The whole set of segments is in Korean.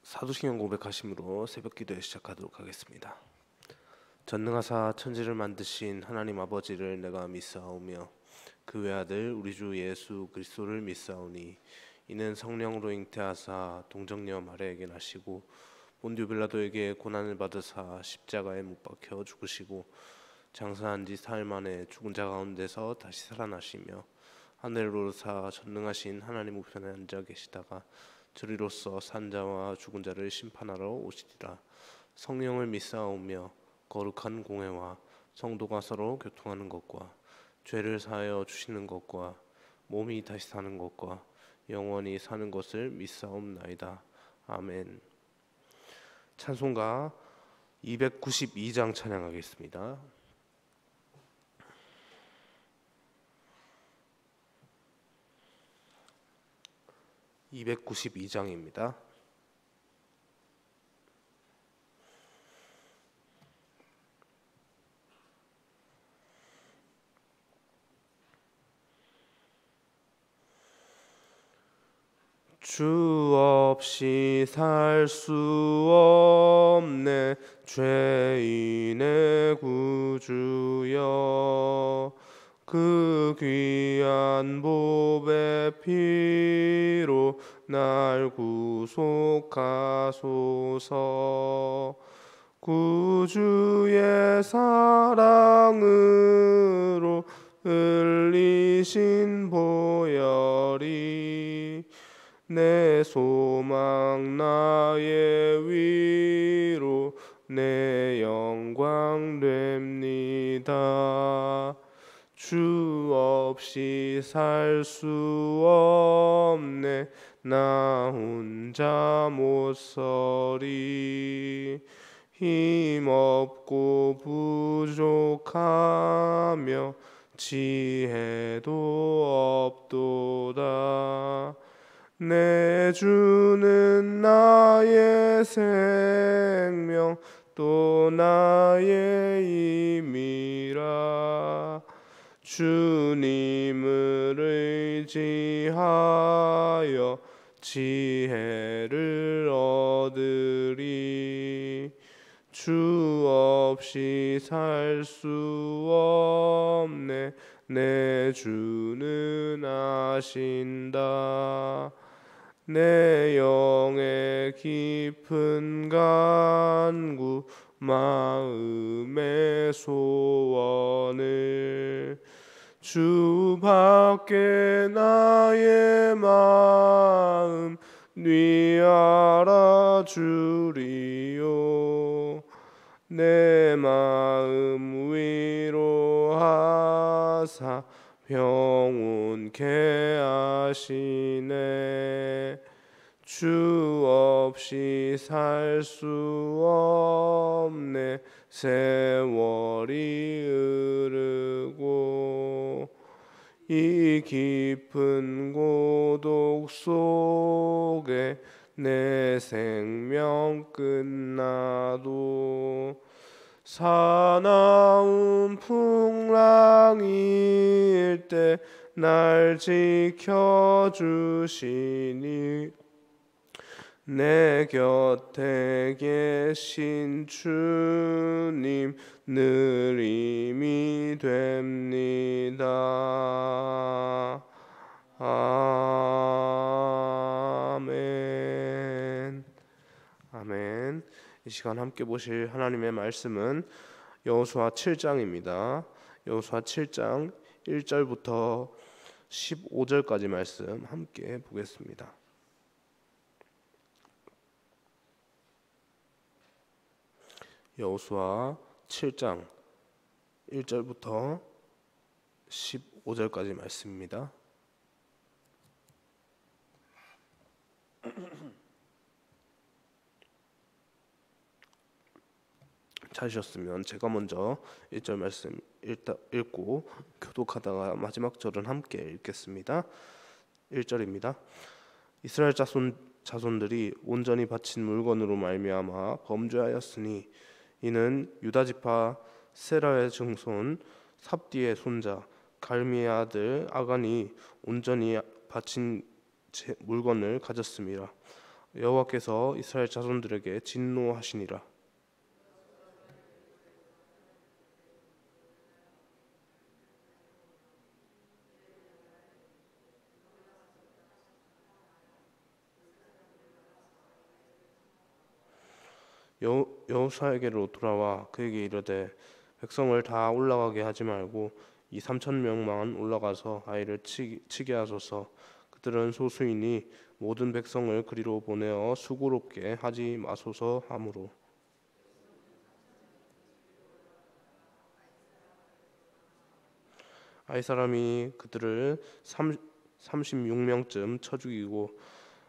사도신경 고백하심으로 새벽기도에 시작하도록 하겠습니다. 전능하사 천지를 만드신 하나님 아버지를 내가 믿사오며 그 외아들 우리 주 예수 그리스도를 믿사오니 이는 성령으로 잉태하사 동정녀 마리아에게 나시고 본디오 빌라도에게 고난을 받으사 십자가에 못 박혀 죽으시고 장사한 지 사흘 만에 죽은 자 가운데서 다시 살아나시며 하늘로 오르사 전능하신 하나님 우편에 앉아 계시다가 저리로서 산자와 죽은 자를 심판하러 오시리라. 성령을 믿사오며 거룩한 공회와 성도가 서로 교통하는 것과 죄를 사하여 주시는 것과 몸이 다시 사는 것과 영원히 사는 것을 믿사옵나이다. 아멘. 찬송가 292장 찬양하겠습니다. 292장입니다. 주 없이 살 수 없네 죄인의 구주여 그 귀한 보배 피로 날 구속하소서. 구주의 사랑으로 흘리신 보혈이 내 소망 나의 위로 내 영광 됩니다. 주 없이 살 수 없네 나 혼자 못 서리. 힘없고 부족하며 지혜도 없도다. 내 주는 나의 생명 또 나의 힘이라. 주님을 의지하여 지혜를 얻으리. 주 없이 살 수 없네 내 주는 아신다. 내 영의 깊은 간구 마음의 소원을 주밖에 나의 마음 네 알아주리요. 내 마음 위로하사 평온케 하시네. 주 없이 살 수 없네 세월이 흐르고 이 깊은 고독 속에 내 생명 끝나도 사나운 풍랑일 때 날 지켜주시니 내 곁에 계신 주님 늘 힘이 됩니다. 아멘. 아멘. 이 시간 함께 보실 하나님의 말씀은 여호수아 7장입니다. 여호수아 7장 1절부터 15절까지 말씀 함께 보겠습니다. 여호수아 7장 1절부터 15절까지 말씀입니다. 찾으셨으면 제가 먼저 1절 말씀 읽고 교독하다가 마지막 절은 함께 읽겠습니다. 1절입니다. 이스라엘 자손들이 온전히 바친 물건으로 말미암아 범죄하였으니 이는 유다 지파 세라의 증손 삽디의 손자 갈미의 아들 아간이 온전히 바친 물건을 가졌습니다. 여호와께서 이스라엘 자손들에게 진노하시니라. 여호사에게로 돌아와 그에게 이르되 백성을 다 올라가게 하지 말고 이 3천 명만 올라가서 아이를 치게 하소서. 그들은 소수이니 모든 백성을 그리로 보내어 수고롭게 하지 마소서 하므로 아이 사람이 그들을 36명쯤 쳐 죽이고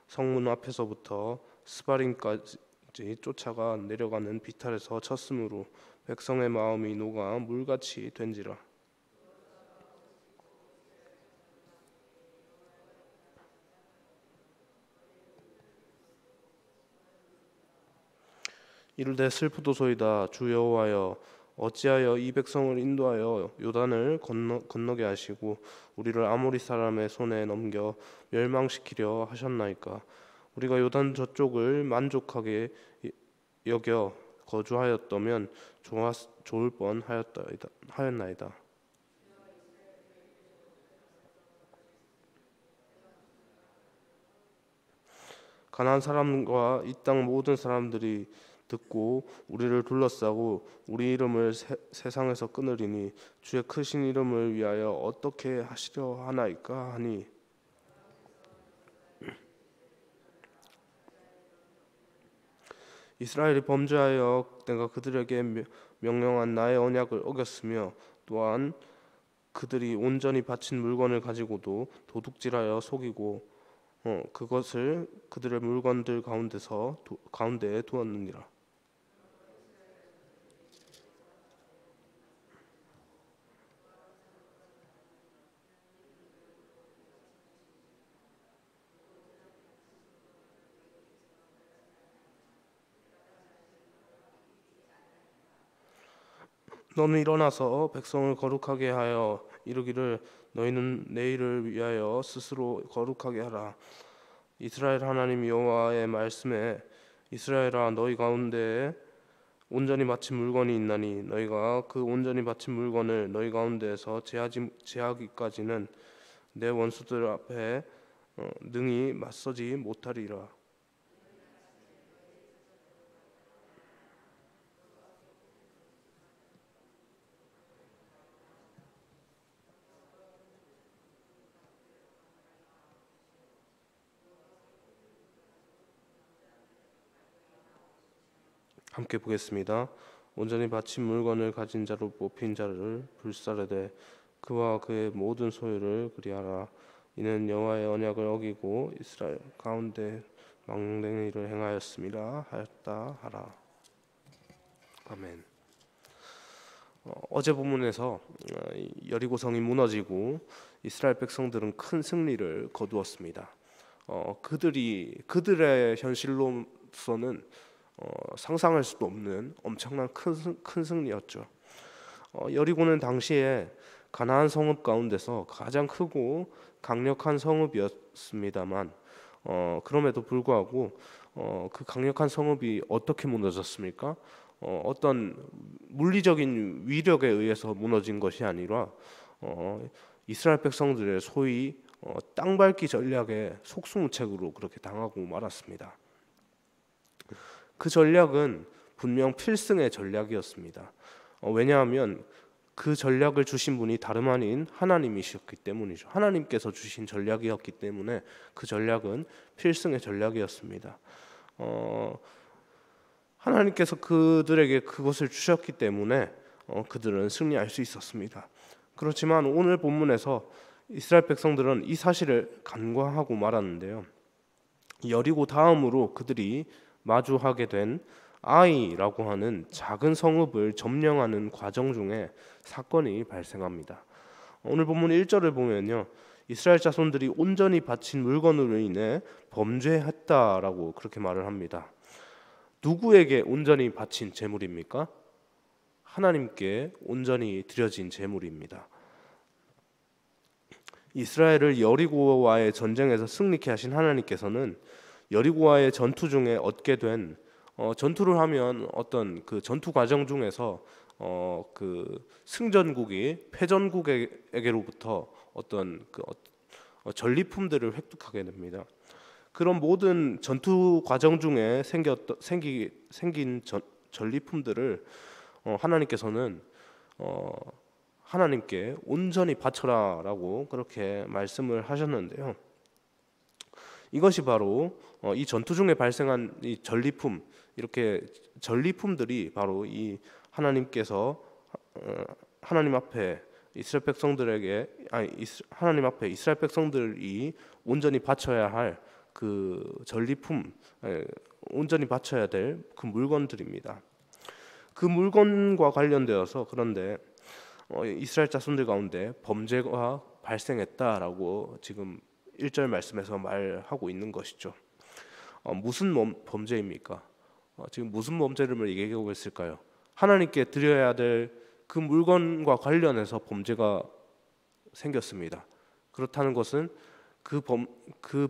성문 앞에서부터 스바림까지 쫓아가 내려가는 비탈에서 쳤으므로 백성의 마음이 녹아 물같이 된지라. 이르되 슬프도소이다. 주 여호와여, 어찌하여 이 백성을 인도하여 요단을 건너게 하시고 우리를 아모리 사람의 손에 넘겨 멸망시키려 하셨나이까. 우리가 요단 저쪽을 만족하게 여겨 거주하였다면 좋을 뻔 하였나이다. 가나안 사람과 이 땅 모든 사람들이 듣고 우리를 둘러싸고 우리 이름을 세상에서 끊으리니 주의 크신 이름을 위하여 어떻게 하시려 하나이까 하니 이스라엘이 범죄하여 내가 그들에게 명령한 나의 언약을 어겼으며 또한 그들이 온전히 바친 물건을 가지고도 도둑질하여 속이고 그것을 그들의 물건들 가운데에 두었느니라. 너는 일어나서 백성을 거룩하게 하여 이르기를 너희는 내일을 위하여 스스로 거룩하게 하라. 이스라엘 하나님 여호와의 말씀에 이스라엘아 너희 가운데에 온전히 바친 물건이 있나니 너희가 그 온전히 바친 물건을 너희 가운데에서 제하기까지는 내 원수들 앞에 능히 맞서지 못하리라. 함께 보겠습니다. 온전히 바친 물건을 가진 자로 뽑힌 자를 불사르되 그와 그의 모든 소유를 그리하라. 이는 여호와의 언약을 어기고 이스라엘 가운데 망령된 일을 행하였습니다 하였다 하라. 아멘. 어제 본문에서 여리고성이 무너지고 이스라엘 백성들은 큰 승리를 거두었습니다. 그들의 현실로서는 상상할 수도 없는 엄청난 큰 승리였죠. 여리고는 당시에 가나안 성읍 가운데서 가장 크고 강력한 성읍이었습니다만 그럼에도 불구하고 그 강력한 성읍이 어떻게 무너졌습니까? 어떤 물리적인 위력에 의해서 무너진 것이 아니라 이스라엘 백성들의 소위 땅밟기 전략에 속수무책으로 그렇게 당하고 말았습니다. 그 전략은 분명 필승의 전략이었습니다. 왜냐하면 그 전략을 주신 분이 다름 아닌 하나님이셨기 때문이죠. 하나님께서 주신 전략이었기 때문에 그 전략은 필승의 전략이었습니다. 하나님께서 그들에게 그것을 주셨기 때문에 그들은 승리할 수 있었습니다. 그렇지만 오늘 본문에서 이스라엘 백성들은 이 사실을 간과하고 말았는데요. 여리고 다음으로 그들이 마주하게 된 아이라고 하는 작은 성읍을 점령하는 과정 중에 사건이 발생합니다. 오늘 본문 1절을 보면요, 이스라엘 자손들이 온전히 바친 물건으로 인해 범죄했다라고 그렇게 말을 합니다. 누구에게 온전히 바친 제물입니까? 하나님께 온전히 드려진 제물입니다. 이스라엘을 여리고와의 전쟁에서 승리케 하신 하나님께서는 여리고와의 전투 중에 얻게 된 전투를 하면 어떤 그 전투 과정 중에서 그 승전국이 패전국에게로부터 어떤 그 전리품들을 획득하게 됩니다. 그런 모든 전투 과정 중에 생긴 전리품들을 하나님께서는 하나님께 온전히 바쳐라라고 그렇게 말씀을 하셨는데요. 이것이 바로 이 전투 중에 발생한 이 전리품, 이렇게 전리품들이 바로 이 하나님께서 하나님 앞에 이스라엘 백성들에게 하나님 앞에 이스라엘 백성들이 온전히 바쳐야 할 그 전리품, 온전히 바쳐야 될 그 물건들입니다. 그 물건과 관련되어서 그런데 이스라엘 자손들 가운데 범죄가 발생했다라고 지금 1절 말씀에서 말하고 있는 것이죠. 무슨 범죄입니까? 지금 무슨 범죄를 얘기하고 있을까요? 하나님께 드려야 될 그 물건과 관련해서 범죄가 생겼습니다. 그렇다는 것은 그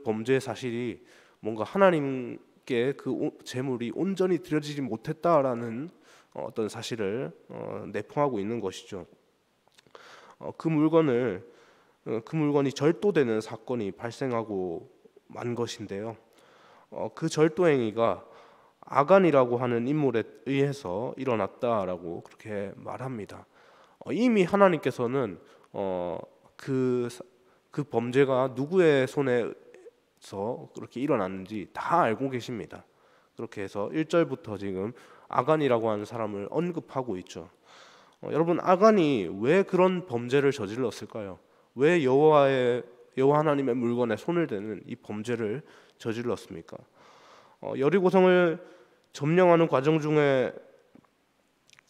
범죄의 사실이 뭔가 하나님께 그 재물이 온전히 드려지지 못했다라는 어떤 사실을 내포하고 있는 것이죠. 그 물건이 절도되는 사건이 발생하고 만 것인데요. 그 절도 행위가 아간이라고 하는 인물에 의해서 일어났다라고 그렇게 말합니다. 이미 하나님께서는 그 범죄가 누구의 손에서 그렇게 일어났는지 다 알고 계십니다. 그렇게 해서 1절부터 지금 아간이라고 하는 사람을 언급하고 있죠. 여러분, 아간이 왜 그런 범죄를 저질렀을까요? 왜 여호와 하나님의 물건에 손을 대는 이 범죄를 저질렀습니까? 여리고성을 점령하는 과정 중에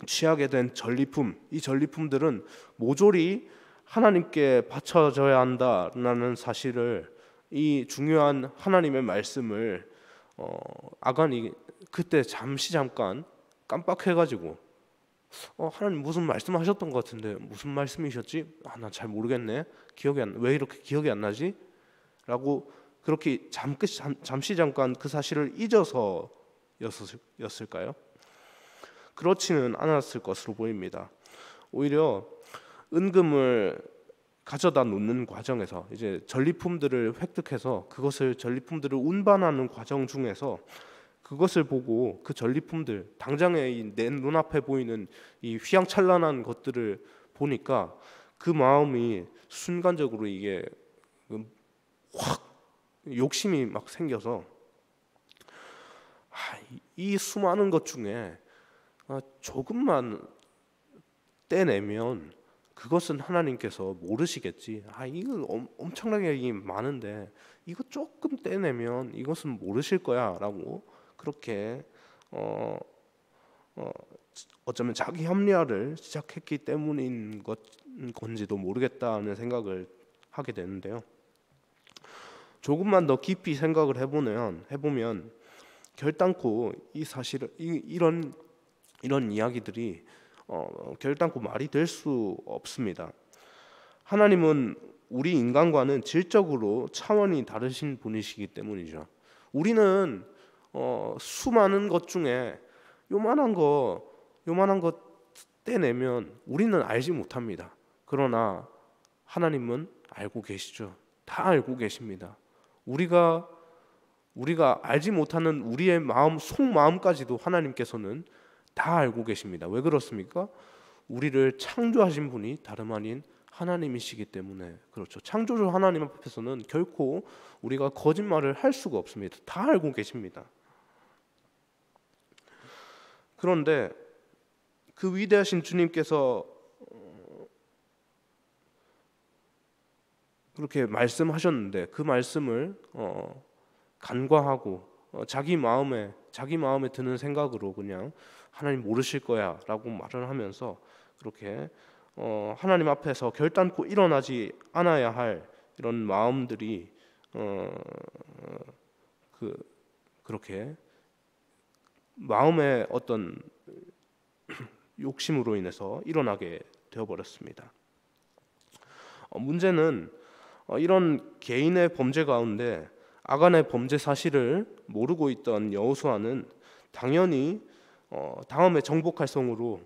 취하게 된 전리품, 이 전리품들은 모조리 하나님께 바쳐져야 한다라는 사실을, 이 중요한 하나님의 말씀을 아간이 그때 잠깐 깜빡해가지고 하나님 무슨 말씀하셨던 것 같은데 무슨 말씀이셨지? 나 잘 모르겠네. 왜 이렇게 기억이 안 나지? 라고 그렇게 잠시 잠깐 그 사실을 잊어서였을까요? 그렇지는 않았을 것으로 보입니다. 오히려 은금을 가져다 놓는 과정에서 이제 전리품들을 획득해서 전리품들을 운반하는 과정 중에서 그것을 보고 그 전리품들, 당장에 내 눈앞에 보이는 이 휘황찬란한 것들을 보니까 그 마음이 순간적으로 이게 확 욕심이 막 생겨서 이 수많은 것 중에 조금만 떼내면 그것은 하나님께서 모르시겠지. 이거 엄청나게 많은데 이거 조금 떼내면 이것은 모르실 거야라고 그렇게 어쩌면 자기 합리화를 시작했기 때문인 건지도 모르겠다는 생각을 하게 되는데요. 조금만 더 깊이 생각을 해보면 결단코 이 사실을 이런 이야기들이 결단코 말이 될 수 없습니다. 하나님은 우리 인간과는 질적으로 차원이 다르신 분이시기 때문이죠. 우리는 수많은 것 중에 요만한 거 떼내면 우리는 알지 못합니다. 그러나 하나님은 알고 계시죠. 다 알고 계십니다. 우리가 알지 못하는 우리의 속마음까지도 하나님께서는 다 알고 계십니다. 왜 그렇습니까? 우리를 창조하신 분이 다름 아닌 하나님이시기 때문에 그렇죠. 창조주 하나님 앞에서는 결코 우리가 거짓말을 할 수가 없습니다. 다 알고 계십니다. 그런데 그 위대하신 주님께서 그렇게 말씀하셨는데 그 말씀을 간과하고 자기 마음에 드는 생각으로 그냥 하나님 모르실 거야라고 말을 하면서 그렇게 하나님 앞에서 결단코 일어나지 않아야 할 이런 마음들이 그렇게 마음의 어떤 욕심으로 인해서 일어나게 되어버렸습니다. 문제는 이런 개인의 범죄 가운데 아간의 범죄 사실을 모르고 있던 여호수아는 당연히 다음에 정복할 성으로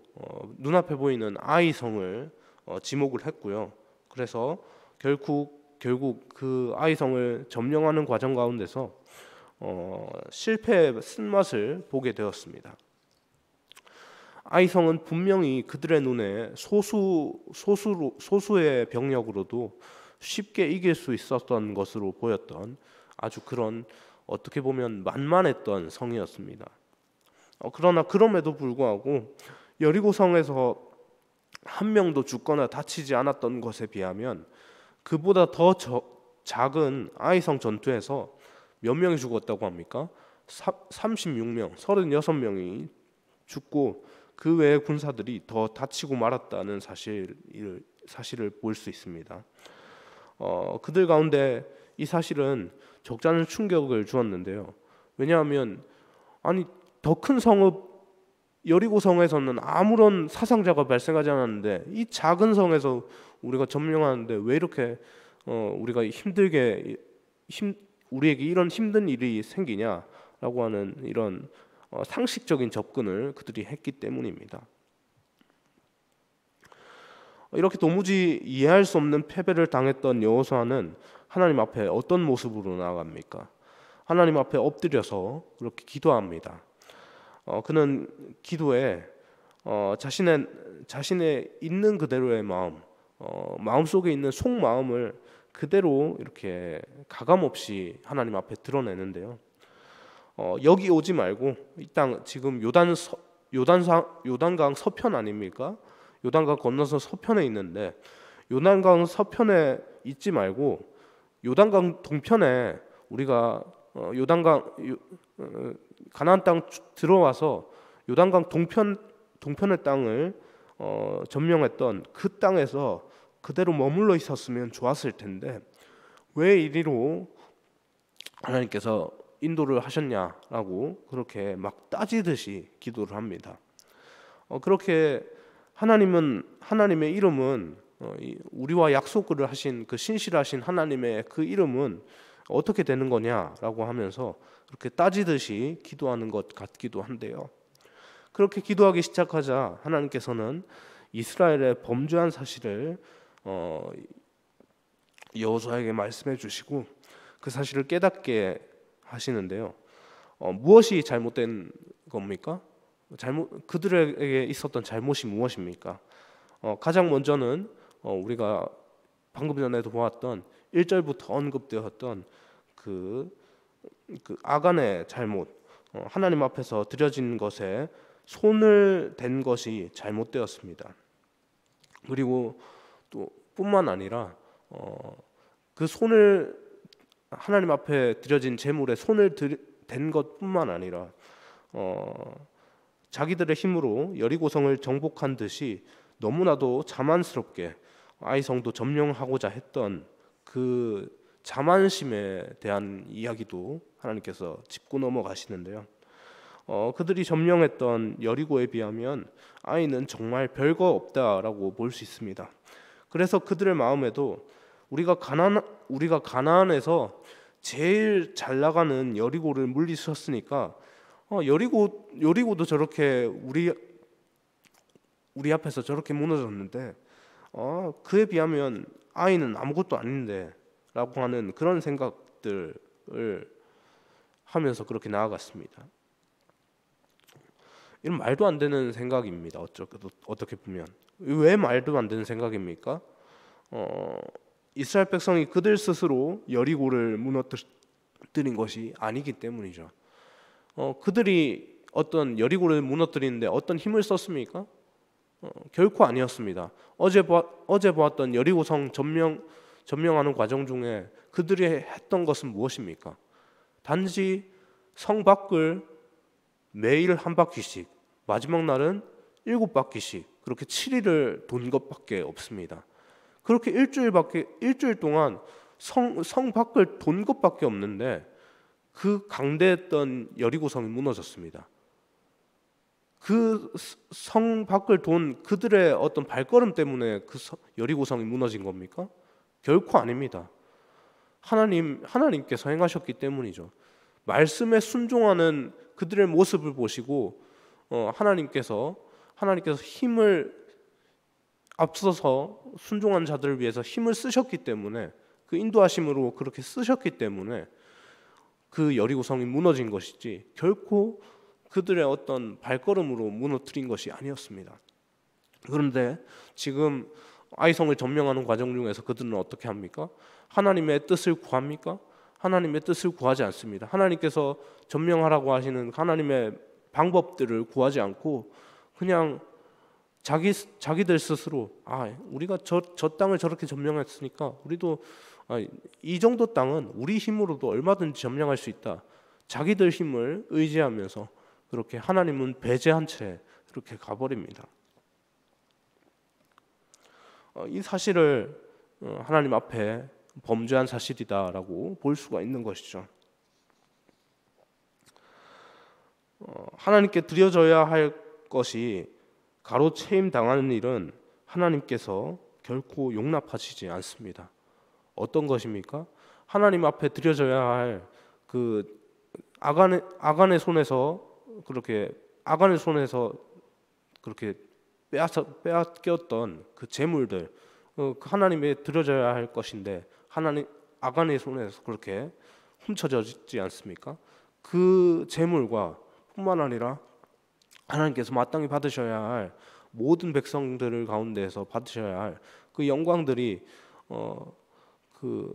눈앞에 보이는 아이성을 지목을 했고요. 그래서 결국 그 아이성을 점령하는 과정 가운데서 실패의 쓴맛을 보게 되었습니다. 아이성은 분명히 그들의 눈에 소수의 병력으로도 쉽게 이길 수 있었던 것으로 보였던 아주 그런 어떻게 보면 만만했던 성이었습니다. 그러나 그럼에도 불구하고 여리고성에서 한 명도 죽거나 다치지 않았던 것에 비하면 그보다 더 작은 아이성 전투에서 몇 명이 죽었다고 합니까? 36명, 36명이 죽고 그 외의 군사들이 더 다치고 말았다는 사실을 볼 수 있습니다. 그들 가운데 이 사실은 적잖은 충격을 주었는데요. 왜냐하면 더 큰 성읍 여리고성에서는 아무런 사상자가 발생하지 않았는데 이 작은 성에서 우리가 점령하는데 왜 이렇게 우리가 우리에게 이런 힘든 일이 생기냐라고 하는 이런 상식적인 접근을 그들이 했기 때문입니다. 이렇게 도무지 이해할 수 없는 패배를 당했던 여호수아는 하나님 앞에 어떤 모습으로 나아갑니까? 하나님 앞에 엎드려서 그렇게 기도합니다. 그는 기도에 자신의 있는 그대로의 마음속에 있는 속마음을 그대로 이렇게 가감없이 하나님 앞에 드러내는데요. 여기 오지 말고 이 땅 지금 요단강 서편 아닙니까? 요단강 건너서 서편에 있는데 요단강 서편에 있지 말고 요단강 동편에 우리가 가나안 땅 들어와서 요단강 동편의 땅을 점령했던 그 땅에서 그대로 머물러 있었으면 좋았을 텐데 왜 이리로 하나님께서 인도를 하셨냐라고 그렇게 막 따지듯이 기도를 합니다. 그렇게 하나님의 이름은 우리와 약속을 하신 그 신실하신 하나님의 그 이름은 어떻게 되는 거냐라고 하면서 그렇게 따지듯이 기도하는 것 같기도 한데요. 그렇게 기도하기 시작하자 하나님께서는 이스라엘의 범죄한 사실을 여호수아에게 말씀해 주시고 그 사실을 깨닫게 하시는데요. 무엇이 잘못된 겁니까? 그들에게 있었던 잘못이 무엇입니까? 가장 먼저는 우리가 방금 전에도 보았던 1절부터 언급되었던 그 아간의 잘못, 하나님 앞에서 드려진 것에 손을 댄 것이 잘못되었습니다. 그리고 또 뿐만 아니라 그 손을 하나님 앞에 드려진 제물에 손을 댄 것뿐만 아니라 자기들의 힘으로 여리고성을 정복한 듯이 너무나도 자만스럽게 아이성도 점령하고자 했던 그 자만심에 대한 이야기도 하나님께서 짚고 넘어가시는데요. 그들이 점령했던 여리고에 비하면 아이는 정말 별거 없다라고 볼 수 있습니다. 그래서 그들의 마음에도 우리가 가나안에서 제일 잘 나가는 여리고를 물리쳤으니까 여리고도 저렇게 우리 앞에서 저렇게 무너졌는데 그에 비하면 아이는 아무것도 아닌데라고 하는 그런 생각들을 하면서 그렇게 나아갔습니다. 이런 말도 안 되는 생각입니다. 어떻게 보면 왜 말도 안 되는 생각입니까? 이스라엘 백성이 그들 스스로 여리고를 무너뜨린 것이 아니기 때문이죠. 그들이 어떤 여리고를 무너뜨리는데 어떤 힘을 썼습니까? 결코 아니었습니다. 어제 보았던 여리고성 점령하는 과정 중에 그들이 했던 것은 무엇입니까? 단지 성 밖을 매일 한 바퀴씩, 마지막 날은 7바퀴씩 그렇게 7일을 돈 것밖에 없습니다. 그렇게 일주일 동안 성 밖을 돈 것밖에 없는데 그 강대했던 여리고성이 무너졌습니다. 그 성 밖을 돈 그들의 어떤 발걸음 때문에 그 여리고성이 무너진 겁니까? 결코 아닙니다. 하나님께서 행하셨기 때문이죠. 말씀에 순종하는 그들의 모습을 보시고 하나님께서 힘을 앞서서 순종한 자들을 위해서 힘을 쓰셨기 때문에, 그 인도하심으로 그렇게 쓰셨기 때문에 그 여리고성이 무너진 것이지 결코 그들의 어떤 발걸음으로 무너뜨린 것이 아니었습니다. 그런데 지금 아이성을 점령하는 과정 중에서 그들은 어떻게 합니까? 하나님의 뜻을 구합니까? 하나님의 뜻을 구하지 않습니다. 하나님께서 점령하라고 하시는 하나님의 방법들을 구하지 않고 그냥 자기들 스스로 우리가 저 땅을 저렇게 점령했으니까 우리도 이 정도 땅은 우리 힘으로도 얼마든지 점령할 수 있다. 자기들 힘을 의지하면서 그렇게 하나님은 배제한 채 그렇게 가버립니다. 이 사실을 하나님 앞에 범죄한 사실이다라고 볼 수가 있는 것이죠. 하나님께 드려져야 할 것이 가로채임 당하는 일은 하나님께서 결코 용납하시지 않습니다. 어떤 것입니까? 하나님 앞에 드려져야 할 그 아간의 손에서 그렇게 빼앗겼던 그 재물들, 하나님에 드려져야 할 것인데 아간의 손에서 그렇게 훔쳐졌지 않습니까? 그 재물과 뿐만 아니라 하나님께서 마땅히 받으셔야 할 모든 백성들을 가운데에서 받으셔야 할 그 영광들이 그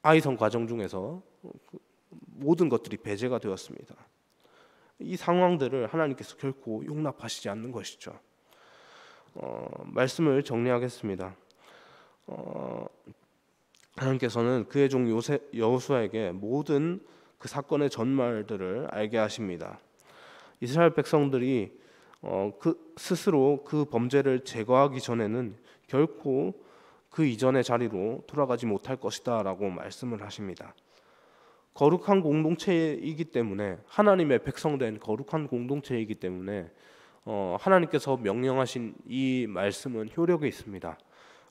아이성 과정 중에서 모든 것들이 배제가 되었습니다. 이 상황들을 하나님께서 결코 용납하시지 않는 것이죠. 말씀을 정리하겠습니다. 하나님께서는 그의 종 여호수아에게 모든 그 사건의 전말들을 알게 하십니다. 이스라엘 백성들이 스스로 그 범죄를 제거하기 전에는 결코 그 이전의 자리로 돌아가지 못할 것이다 라고 말씀을 하십니다. 거룩한 공동체이기 때문에, 하나님의 백성된 거룩한 공동체이기 때문에 하나님께서 명령하신 이 말씀은 효력이 있습니다.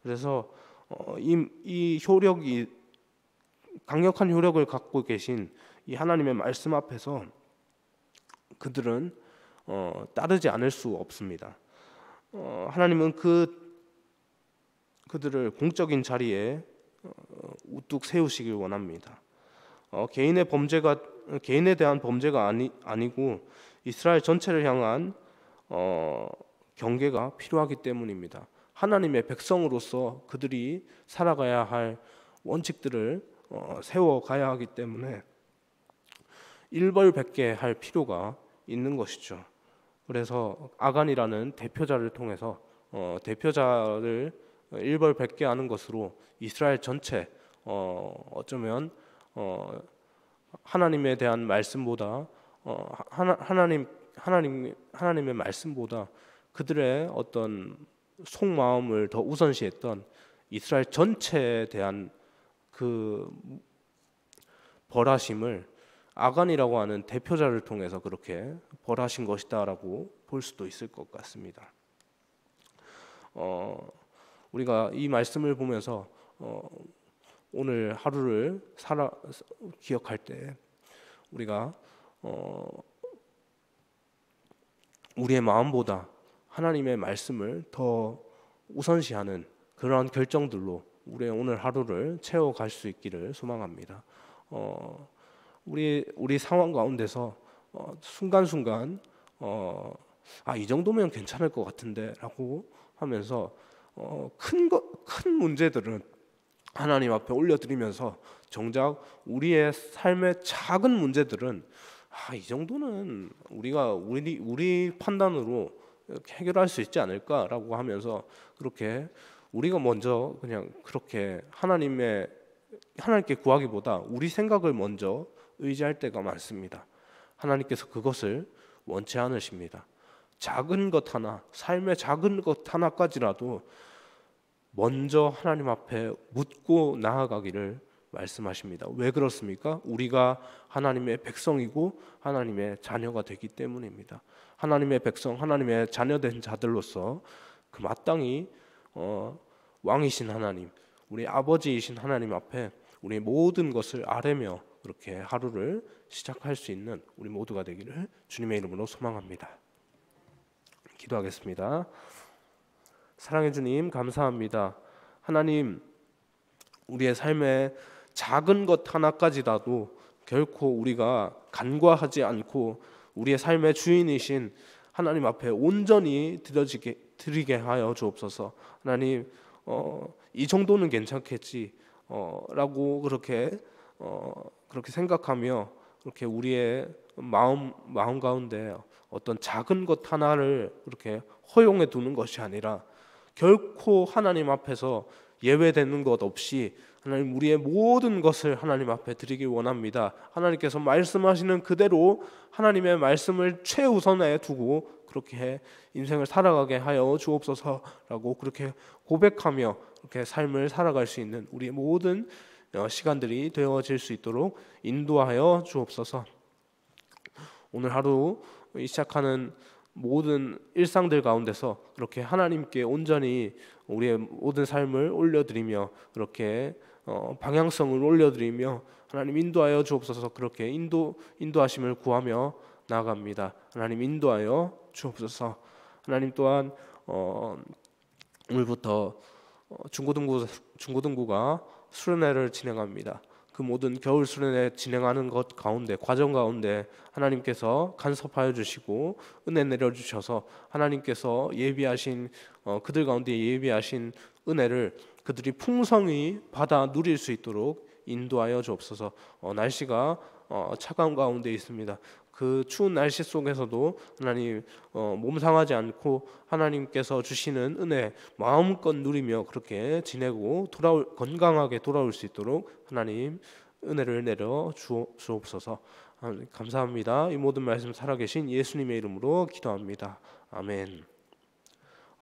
그래서 이 효력이 강력한 효력을 갖고 계신 이 하나님의 말씀 앞에서 그들은 따르지 않을 수 없습니다. 하나님은 그들을 공적인 자리에 우뚝 세우시길 원합니다. 개인에 대한 범죄가 아니고 이스라엘 전체를 향한 경계가 필요하기 때문입니다. 하나님의 백성으로서 그들이 살아가야 할 원칙들을 세워가야 하기 때문에 일벌백계 할 필요가 있는 것이죠. 그래서 아간이라는 대표자를 통해서 대표자를 일벌백계하는 것으로 이스라엘 전체, 어쩌면 하나님에 대한 말씀보다 하나님의 말씀보다 그들의 어떤 속마음을 더 우선시했던 이스라엘 전체에 대한 그 벌하심을 아간이라고 하는 대표자를 통해서 그렇게 벌하신 것이다라고 볼 수도 있을 것 같습니다. 우리가 이 말씀을 보면서 오늘 하루를 기억할 때 우리가 우리의 마음보다 하나님의 말씀을 더 우선시하는 그러한 결정들로 우리의 오늘 하루를 채워갈 수 있기를 소망합니다. 우리 상황 가운데서 순간순간 이 정도면 괜찮을 것 같은데라고 하면서 큰 문제들은 하나님 앞에 올려드리면서 정작 우리의 삶의 작은 문제들은 이 정도는 우리 판단으로 해결할 수 있지 않을까라고 하면서 그렇게 우리가 먼저 그냥 그렇게 하나님께 구하기보다 우리 생각을 먼저 의지할 때가 많습니다. 하나님께서 그것을 원치 않으십니다. 작은 것 하나, 삶의 작은 것 하나까지라도 먼저 하나님 앞에 묻고 나아가기를 말씀하십니다. 왜 그렇습니까? 우리가 하나님의 백성이고 하나님의 자녀가 되기 때문입니다. 하나님의 백성, 하나님의 자녀된 자들로서 그 마땅히 왕이신 하나님, 우리 아버지이신 하나님 앞에 우리의 모든 것을 아뢰며 그렇게 하루를 시작할 수 있는 우리 모두가 되기를 주님의 이름으로 소망합니다. 기도하겠습니다. 사랑해 주님, 감사합니다. 하나님, 우리의 삶에 작은 것 하나까지라도 결코 우리가 간과하지 않고 우리의 삶의 주인이신 하나님 앞에 온전히 드리게 하여 주옵소서. 하나님, 이 정도는 괜찮겠지 라고 그렇게 생각하며 그렇게 우리의 마음 가운데 어떤 작은 것 하나를 그렇게 허용해 두는 것이 아니라 결코 하나님 앞에서 예외되는 것 없이 하나님, 우리의 모든 것을 하나님 앞에 드리길 원합니다. 하나님께서 말씀하시는 그대로 하나님의 말씀을 최우선에 두고 그렇게 인생을 살아가게 하여 주옵소서라고 그렇게 고백하며 그렇게 삶을 살아갈 수 있는 우리의 모든 시간들이 되어질 수 있도록 인도하여 주옵소서. 오늘 하루 시작하는 모든 일상들 가운데서 그렇게 하나님께 온전히 우리의 모든 삶을 올려드리며 그렇게 방향성을 올려드리며 하나님 인도하여 주옵소서. 그렇게 인도하심을 구하며 나아갑니다. 하나님 인도하여 주옵소서. 하나님 또한 오늘부터 중고등부가 수련회를 진행합니다. 그 모든 겨울 수련회 진행하는 것 가운데, 과정 가운데 하나님께서 간섭하여 주시고 은혜 내려 주셔서 하나님께서 예비하신 그들 가운데 예비하신 은혜를 그들이 풍성히 받아 누릴 수 있도록 인도하여 주옵소서. 날씨가 차가운 가운데 있습니다. 그 추운 날씨 속에서도 하나님 몸 상하지 않고 하나님께서 주시는 은혜 마음껏 누리며 그렇게 지내고 건강하게 돌아올 수 있도록 하나님 은혜를 내려 주옵소서. 감사합니다. 이 모든 말씀 살아계신 예수님의 이름으로 기도합니다. 아멘.